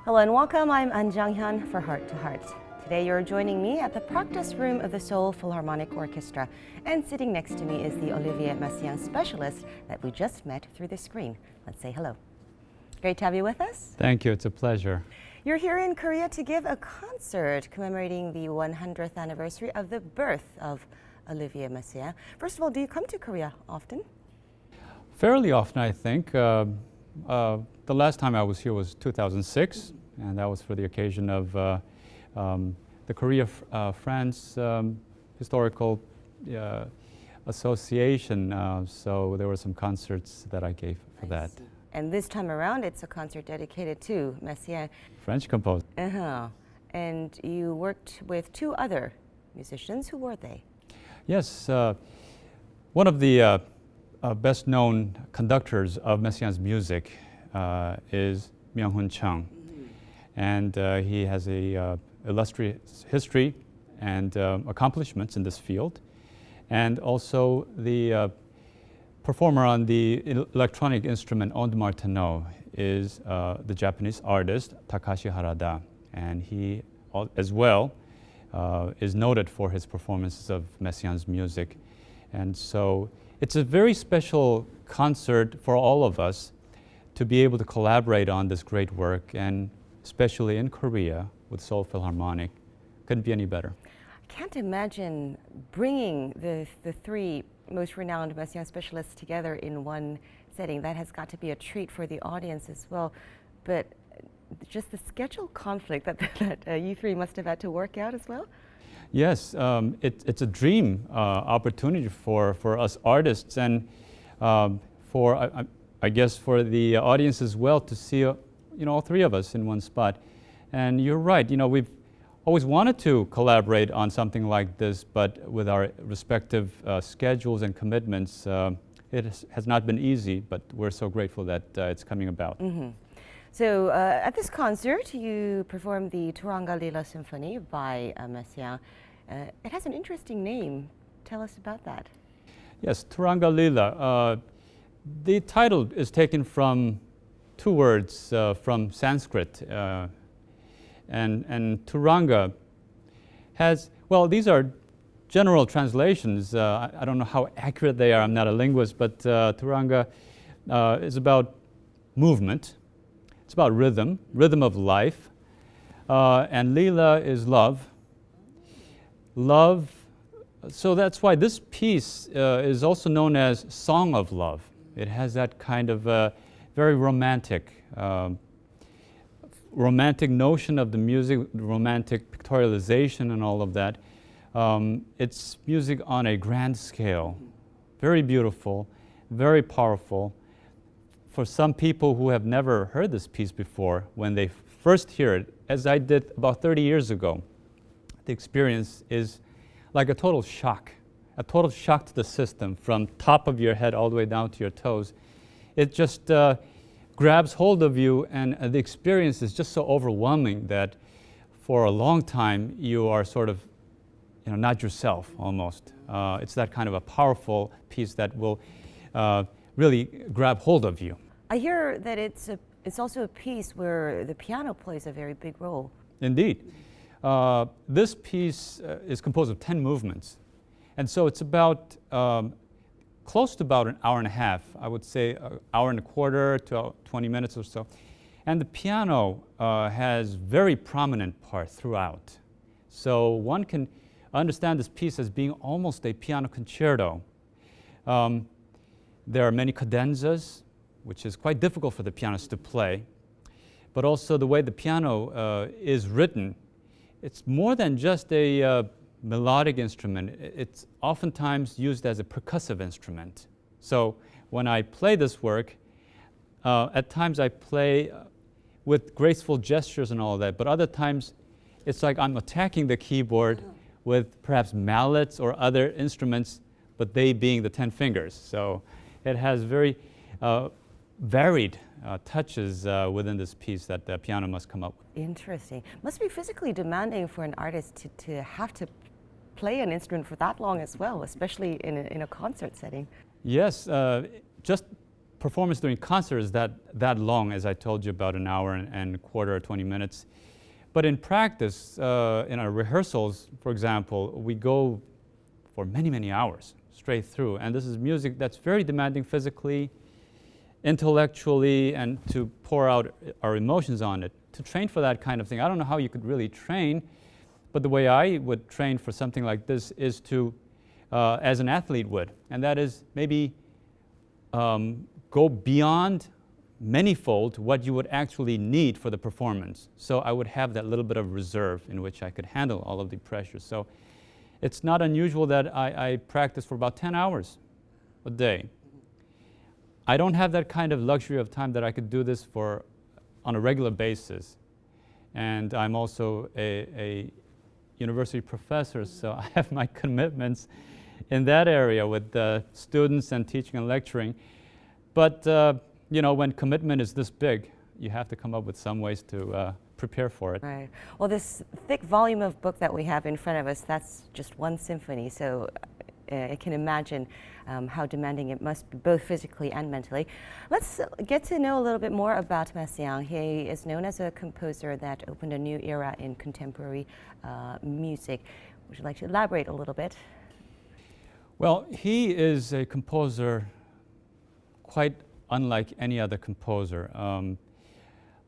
Hello and welcome. I'm Jung-hyun for Heart to Heart. Today you're joining me at the practice room of the Seoul Philharmonic Orchestra, and sitting next to me is the Olivier Messiaen specialist that we just met through the screen. Let's say hello. Great to have you with us. Thank you. It's a pleasure. You're here in Korea to give a concert commemorating the 100th anniversary of the birth of Olivier Messiaen. First of all, do you come to Korea often? Fairly often, I think. The last time I was here was 2006, and that was for the occasion of the Korea-France Historical Association. So there were some concerts that I gave for that. See. And this time around, it's a concert dedicated to Messiaen. French composer. And you worked with two other musicians. Who were they? Yes, one of the best-known conductors of Messiaen's music is myung-whun, and he has a illustrious history and accomplishments in this field, and also the performer on the electronic instrument Onde Martineau is the Japanese artist Takashi Harada, and he as well is noted for his performances of Messiaen's music. And so it's a very special concert for all of us to be able to collaborate on this great work, and especially in Korea with Seoul Philharmonic. Couldn't be any better. I can't imagine bringing the three most renowned Messiaen specialists together in one setting. That has got to be a treat for the audience as well. But just the schedule conflict that you three must have had to work out as well? Yes, it's a dream opportunity for us artists, and for I guess for the audience as well, to see all three of us in one spot. And you're right, we've always wanted to collaborate on something like this, but with our respective schedules and commitments, it has not been easy, but we're so grateful that it's coming about. So at this concert, you performed the Turangalîla-Symphonie by Messiaen. It has an interesting name. Tell us about that. Yes, Turangalîla. The title is taken from two words from Sanskrit. And Turanga has, well, these are general translations. I don't know how accurate they are. I'm not a linguist, but Turanga is about movement. It's about rhythm of life. And Lila is love. So that's why this piece is also known as Song of Love. It has that kind of very romantic notion of the music, romantic pictorialization and all of that. It's music on a grand scale, very beautiful, very powerful. For some people who have never heard this piece before, when they first hear it, as I did about 30 years ago, the experience is like a total shock to the system, from top of your head all the way down to your toes. It just grabs hold of you, and the experience is just so overwhelming that for a long time you are sort of not yourself almost. It's that kind of a powerful piece that will really grab hold of you. I hear that it's also a piece where the piano plays a very big role. Indeed. This piece is composed of 10 movements, and so it's about close to about an hour and a half. I would say an hour and a quarter to 20 minutes or so. And the piano has very prominent part throughout. So one can understand this piece as being almost a piano concerto. There are many cadenzas, which is quite difficult for the pianist to play, but also the way the piano is written, it's more than just a melodic instrument. It's oftentimes used as a percussive instrument. So when I play this work, at times I play with graceful gestures and all that, but other times it's like I'm attacking the keyboard with perhaps mallets or other instruments, but they being the 10 fingers. So it has very varied touches within this piece that the piano must come up with. Interesting. Must be physically demanding for an artist to have to play an instrument for that long as well, especially in a concert setting. Yes, just performance during concert is that long, as I told you, about an hour and a quarter or 20 minutes. But in practice, in our rehearsals, for example, we go for many, many hours straight through. And this is music that's very demanding physically, intellectually, and to pour out our emotions on it. To train for that kind of thing, I don't know how you could really train, but the way I would train for something like this is to, as an athlete would, and that is maybe go beyond manyfold what you would actually need for the performance. So I would have that little bit of reserve in which I could handle all of the pressures. So it's not unusual that I practice for about 10 hours a day. I don't have that kind of luxury of time that I could do this for on a regular basis. And I'm also a university professor, so I have my commitments in that area with students and teaching and lecturing. But you know, when commitment is this big, you have to come up with some ways to prepare for it. Right. Well, this thick volume of book that we have in front of us, that's just one symphony, so I can imagine how demanding it must be, both physically and mentally. Let's get to know a little bit more about Messiaen. He is known as a composer that opened a new era in contemporary music. Would you like to elaborate a little bit? Well, he is a composer quite unlike any other composer.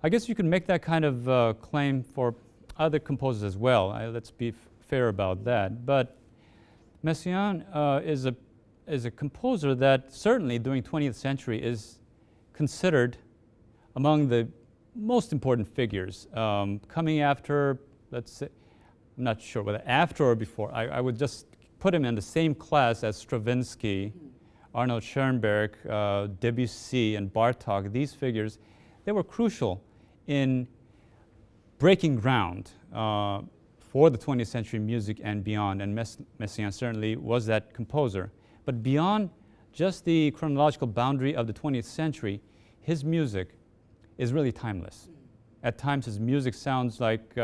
I guess you can make that kind of claim for other composers as well. Let's be fair about that. But Messiaen is a composer that certainly during 20th century is considered among the most important figures. Coming after, let's say, I'm not sure whether after or before, I would just put him in the same class as Stravinsky, Arnold Schoenberg, Debussy, and Bartók. These figures, they were crucial in breaking ground for the 20th century music and beyond, and Messiaen certainly was that composer. But beyond just the chronological boundary of the 20th century, his music is really timeless. At times his music sounds like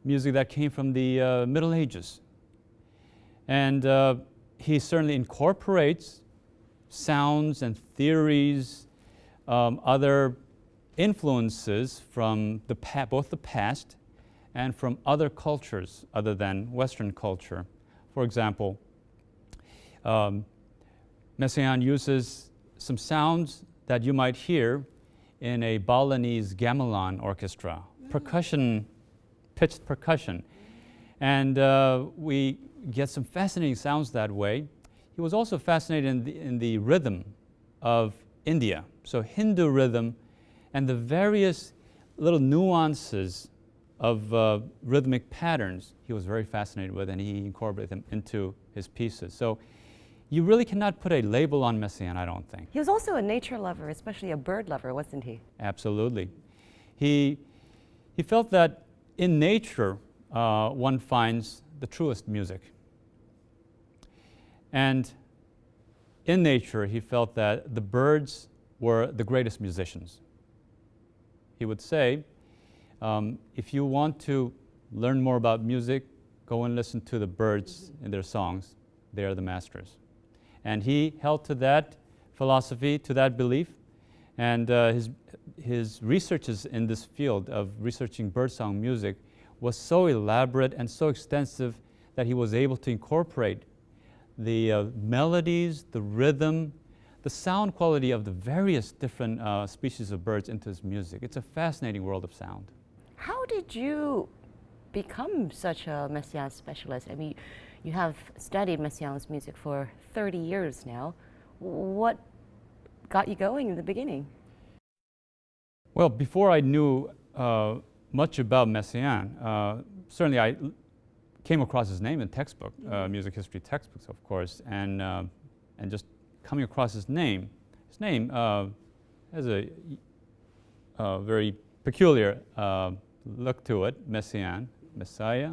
music that came from the Middle Ages. And he certainly incorporates sounds and theories, other influences from both the past and from other cultures other than Western culture. For example, Messiaen uses some sounds that you might hear in a Balinese gamelan orchestra, percussion, pitched percussion. And we get some fascinating sounds that way. He was also fascinated in the rhythm of India, so Hindu rhythm, and the various little nuances of rhythmic patterns he was very fascinated with, and he incorporated them into his pieces. So you really cannot put a label on Messiaen, I don't think. He was also a nature lover, especially a bird lover, wasn't he? Absolutely. He felt that in nature one finds the truest music. And in nature, he felt that the birds were the greatest musicians. He would say, if you want to learn more about music, go and listen to the birds in their songs. They are the masters. And he held to that philosophy, to that belief, and his researches in this field of researching birdsong music was so elaborate and so extensive that he was able to incorporate the melodies, the rhythm, the sound quality of the various different species of birds into his music. It's a fascinating world of sound. How did you become such a Messiaen specialist? I mean, you have studied Messiaen's music for 30 years now. What got you going in the beginning? Well, before I knew much about Messiaen, certainly I came across his name in textbook, music history textbooks, of course, and just coming across his name has a very peculiar look to it, Messiaen, Messiah.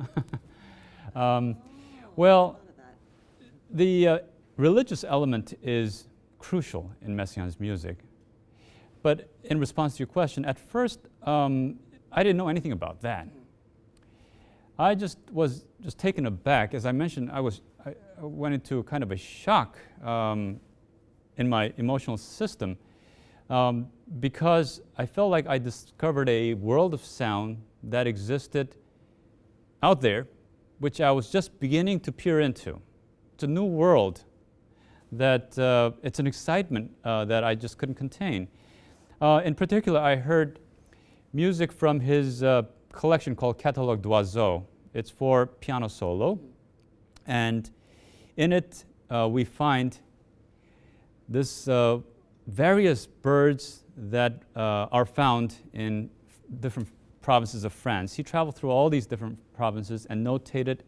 Well, the religious element is crucial in Messiaen's music, But in response to your question, at first, I didn't know anything about that. I was taken aback. As I mentioned, I went into kind of a shock in my emotional system because I felt like I discovered a world of sound that existed out there, which I was just beginning to peer into. It's a new world that it's an excitement that I just couldn't contain. In particular, I heard music from his collection called Catalogue d'Oiseaux. It's for piano solo, and in it we find this various birds that are found in different provinces of France. He traveled through all these different provinces and notated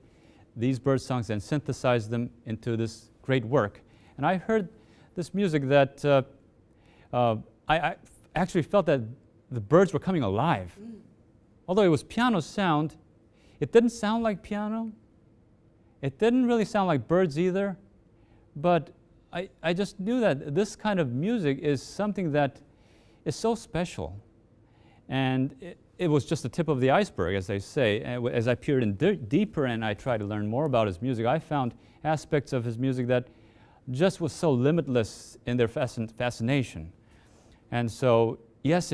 these bird songs and synthesized them into this great work. And I heard this music that I actually felt that the birds were coming alive. Although it was piano sound, it didn't sound like piano. It didn't really sound like birds either. But I just knew that this kind of music is something that is so special. And it was just the tip of the iceberg, as they say. And as I peered in deeper and I tried to learn more about his music, I found aspects of his music that just was so limitless in their fascination. And so, yes,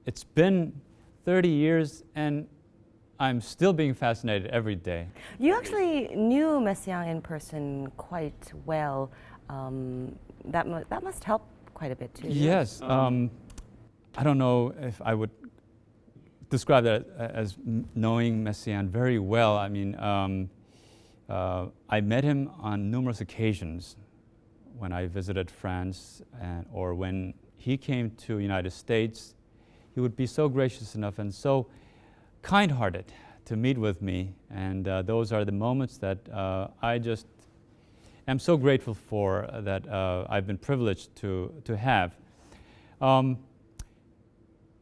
it's been 30 years, and I'm still being fascinated every day. You actually knew Messiaen in person quite well. That must help quite a bit too. Yes. I don't know if I would describe that as knowing Messiaen very well. I mean, I met him on numerous occasions when I visited France or when he came to the United States. He would be so gracious enough and so kind-hearted to meet with me, and those are the moments that I just am so grateful for, that I've been privileged to have. You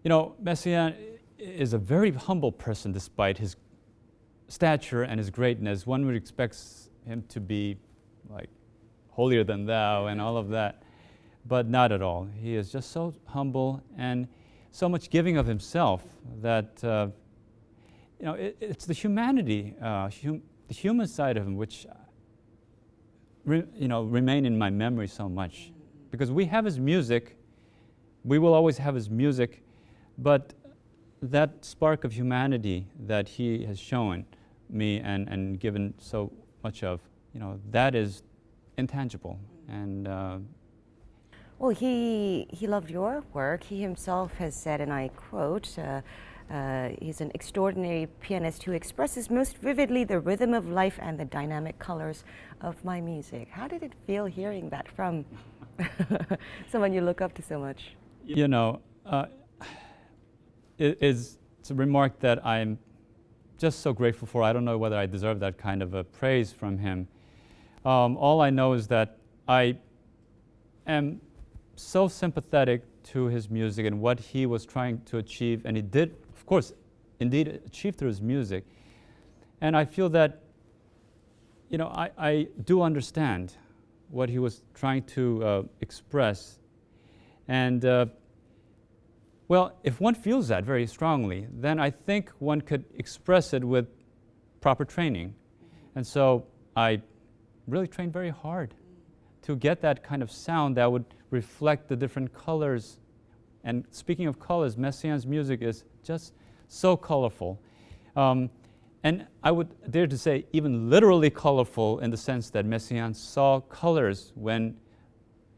know, Messiaen is a very humble person despite his stature and his greatness. One would expect him to be like holier than thou and all of that, but not at all. He is just so humble and so much giving of himself that you know, it's the humanity, the human side of him, which remain in my memory so much. Because we have his music, we will always have his music, but that spark of humanity that he has shown me and given so much of, you know, that is intangible. And well, he loved your work. He himself has said, and I quote, he's an extraordinary pianist who expresses most vividly the rhythm of life and the dynamic colors of my music. How did it feel hearing that from someone you look up to so much? You know, it's a remark that I'm just so grateful for. I don't know whether I deserve that kind of a praise from him. All I know is that I am so sympathetic to his music and what he was trying to achieve, and he did, of course, indeed achieve through his music. And I feel that, you know, I do understand what he was trying to express. And well, if one feels that very strongly, then I think one could express it with proper training. And so I really trained very hard to get that kind of sound that would reflect the different colors. And speaking of colors, Messiaen's music is just so colorful. And I would dare to say even literally colorful, in the sense that Messiaen saw colors when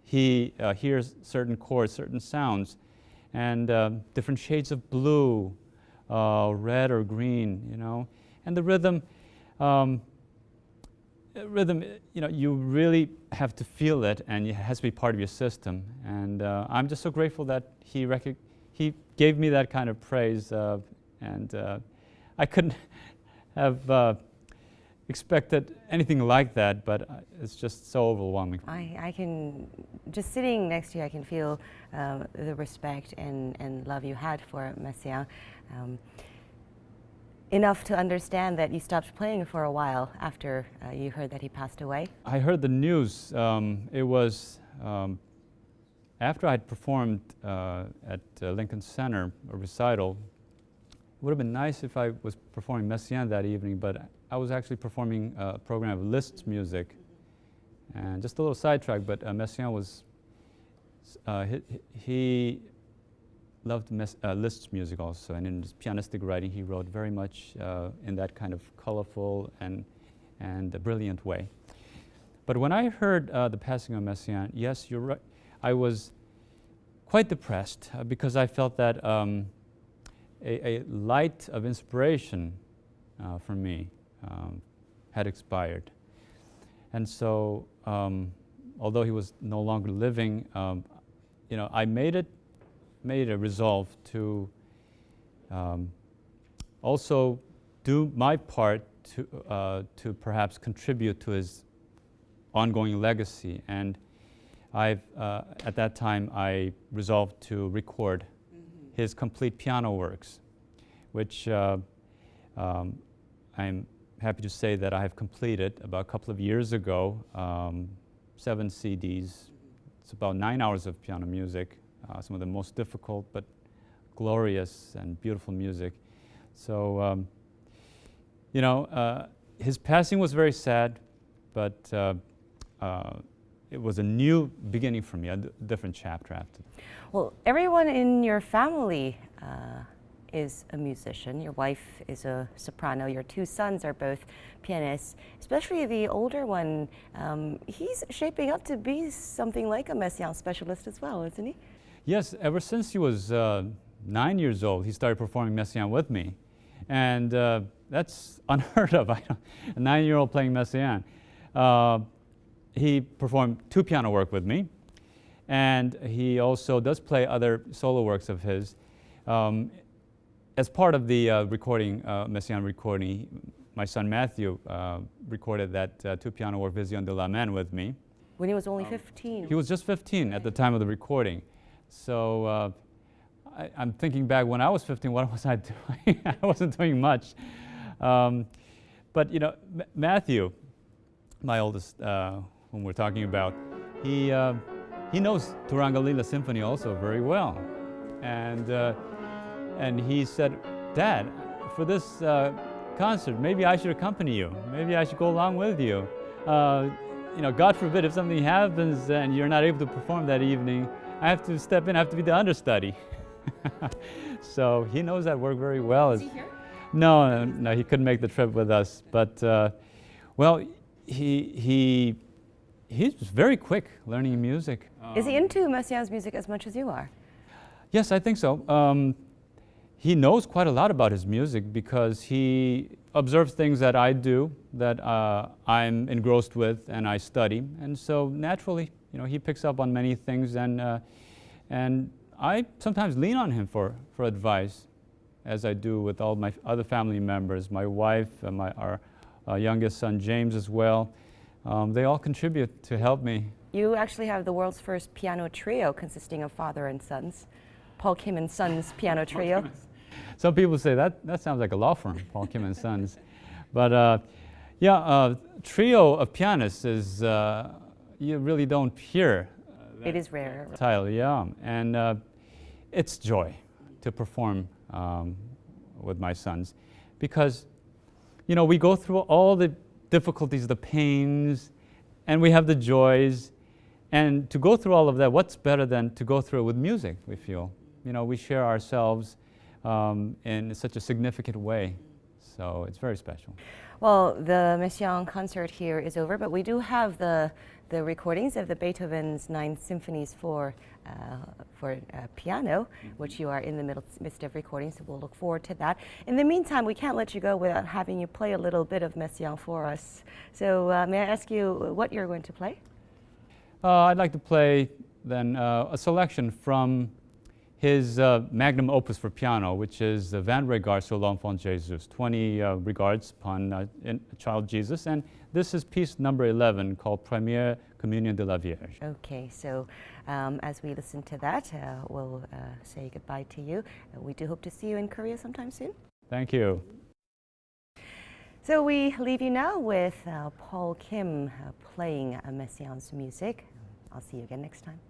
he hears certain chords, certain sounds, and different shades of blue, red or green, you know. And the rhythm, you know, you really have to feel it, and it has to be part of your system. And I'm just so grateful that he gave me that kind of praise, and I couldn't have expected anything like that, but it's just so overwhelming. I can, just sitting next to you, I can feel the respect and love you had for Messiaen. Enough to understand that you stopped playing for a while after you heard that he passed away? I heard the news. It was after I'd performed at Lincoln Center, a recital, it would have been nice if I was performing Messiaen that evening, but I was actually performing a program of Liszt's music. And just a little sidetrack, but Messiaen was, he loved Liszt's music also, and in his pianistic writing he wrote very much in that kind of colorful and a brilliant way. But when I heard the passing of Messiaen, yes, you're right, I was quite depressed because I felt that a light of inspiration for me had expired. And so, although he was no longer living, you know, I made a resolve to also do my part to perhaps contribute to his ongoing legacy. And at that time, I resolved to record his complete piano works, which I'm happy to say that I have completed about a couple of years ago, 7 CDs. It's about 9 hours of piano music, some of the most difficult but glorious and beautiful music. So, you know, his passing was very sad, but it was a new beginning for me, a different chapter after. Well, everyone in your family is a musician. Your wife is a soprano. Your 2 sons are both pianists. Especially the older one, he's shaping up to be something like a Messiaen specialist as well, isn't he? Yes, ever since he was 9 years old, he started performing Messiaen with me. And that's unheard of, a 9-year-old playing Messiaen. He performed 2 piano work with me, and he also does play other solo works of his. As part of the Messiaen recording, my son Matthew recorded that 2 piano work, Vision de la Main, with me. When he was only 15. He was just 15 at the time of the recording. So I'm thinking back when I was 15, what was I doing? I wasn't doing much. But you know, Matthew, my oldest, whom we're talking about, he knows Turangalîla-Symphonie also very well. And he said, "Dad, for this concert, maybe I should accompany you. Maybe I should go along with you. You know, God forbid if something happens and you're not able to perform that evening, I have to step in, I have to be the understudy." So he knows that work very well. Is he here? No, he couldn't make the trip with us. But, well, he's very quick learning music. Is he into Messiaen's music as much as you are? Yes, I think so. He knows quite a lot about his music because he observes things that I do, that I'm engrossed with and I study. And so naturally, you know, he picks up on many things, and I sometimes lean on him for advice, as I do with all my other family members, my wife, and our youngest son James as well. They all contribute to help me. You actually have the world's first piano trio consisting of father and sons. Paul Kim and Sons Piano Trio. Some people say that sounds like a law firm, Paul Kim and Sons. But yeah, trio of pianists is, you really don't hear. It is rare. Title, yeah. And it's joy to perform with my sons because, you know, we go through all the difficulties, the pains, and we have the joys. And to go through all of that, what's better than to go through it with music, we feel. You know, we share ourselves in such a significant way. So it's very special. Well, the Messiaen concert here is over, but we do have the recordings of the Beethoven's 9 symphonies for piano, which you are in the midst of recording, so we'll look forward to that. In the meantime, we can't let you go without having you play a little bit of Messiaen for us. So may I ask you what you're going to play? I'd like to play then a selection from his magnum opus for piano, which is the Vingt Regards sur l'enfant Jésus, 20 regards upon child Jesus. And this is piece number 11 called Première Communion de la Vierge. Okay, so as we listen to that, we'll say goodbye to you. We do hope to see you in Korea sometime soon. Thank you. So we leave you now with Paul Kim playing Messiaen's music. I'll see you again next time.